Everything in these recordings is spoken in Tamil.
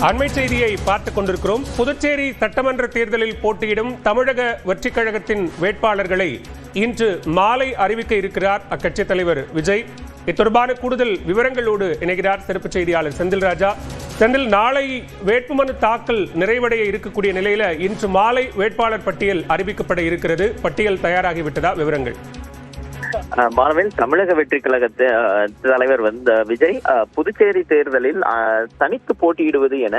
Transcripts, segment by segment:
அண்மை செய்தியை பார்த்துக் கொண்டிருக்கிறோம். புதுச்சேரி சட்டமன்ற தேர்தலில் போட்டியிடும் தமிழக வெற்றிக் கழகத்தின் வேட்பாளர்களை இன்று மாலை அறிவிக்க இருக்கிறார் அக்கட்சி தலைவர் விஜய். இது தொடர்பான கூடுதல் விவரங்களோடு இணைகிறார் சிறப்பு செய்தியாளர் செந்தில் ராஜா. செந்தில், நாளை வேட்புமனு தாக்கல் நிறைவடைய இருக்கக்கூடிய நிலையில இன்று மாலை வேட்பாளர் பட்டியல் அறிவிக்கப்பட இருக்கிறது. பட்டியல் தயாராகிவிட்டதா? விவரங்கள். மாணவன், தமிழக வெற்றி கழக தலைவர் விஜய் புதுச்சேரி தேர்தலில் தனித்து போட்டியிடுவது என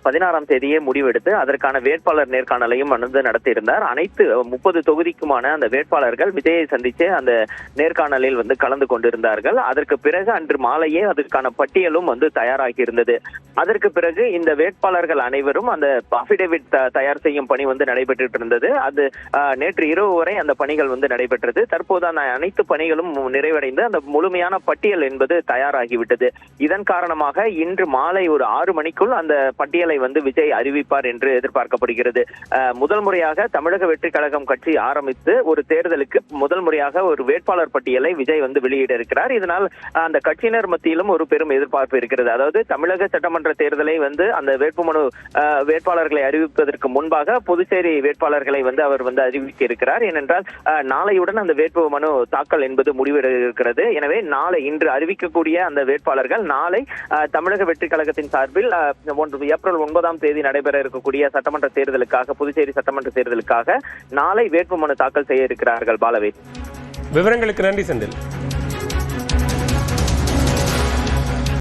16ஆம் தேதியே முடிவெடுத்து அதற்கான வேட்பாளர் நேர்காணலையும் நடத்தியிருந்தார். அனைத்து 30 தொகுதிக்குமான அந்த வேட்பாளர்கள் விஜயை சந்தித்து அந்த நேர்காணலில் கலந்து கொண்டிருந்தார்கள். அதற்கு பிறகு அன்று மாலையே அதற்கான பட்டியலும் தயாராகி இருந்தது. அதற்கு பிறகு இந்த வேட்பாளர்கள் அனைவரும் அந்த அபிடேவிட் தயார் செய்யும் பணி நடைபெற்று இருந்தது. அது நேற்று இரவு வரை அந்த பணிகள் நடைபெற்றது. தற்போது அந்த அனைத்து பணிகளும் நிறைவடைந்து அந்த முழுமையான பட்டியல் என்பது தயாராகிவிட்டது. இதன் காரணமாக இன்று மாலை ஒரு 6 மணிக்குள் அந்த பட்டியலை விஜய் அறிவிப்பார் என்று எதிர்பார்க்கப்படுகிறது. முதல் முறையாக தமிழக வெற்றி கழகம் கட்சி ஆரம்பித்து ஒரு தேர்தலுக்கு முதல் முறையாக ஒரு வேட்பாளர் பட்டியலை விஜய் வெளியிட இருக்கிறார். இதனால் அந்த கட்சியினர் மத்தியிலும் ஒரு பெரும் எதிர்பார்ப்பு இருக்கிறது. அதாவது தமிழக சட்டமன்ற தேர்தலை அந்த வேட்புமனு வேட்பாளர்களை அறிவிப்பதற்கு முன்பாக புதுச்சேரி வேட்பாளர்களை அவர் அறிவிக்க இருக்கிறார். ஏனென்றால் நாளையுடன் அந்த வேட்புமனு தாக்கல் என்பது முடிவெட இருக்கிறது. எனவே இன்று அறிவிக்கக்கூடிய அந்த வேட்பாளர்கள் நாளை தமிழக வெற்றி கழகத்தின் சார்பில் ஏப்ரல் 9ஆம் தேதி நடைபெற இருக்கக்கூடிய சட்டமன்ற தேர்தலுக்காக, புதுச்சேரி சட்டமன்ற தேர்தலுக்காக நாளை வேட்புமனு தாக்கல் செய்ய இருக்கிறார்கள். பாலவே, விவரங்களுக்கு நன்றி செந்தில்.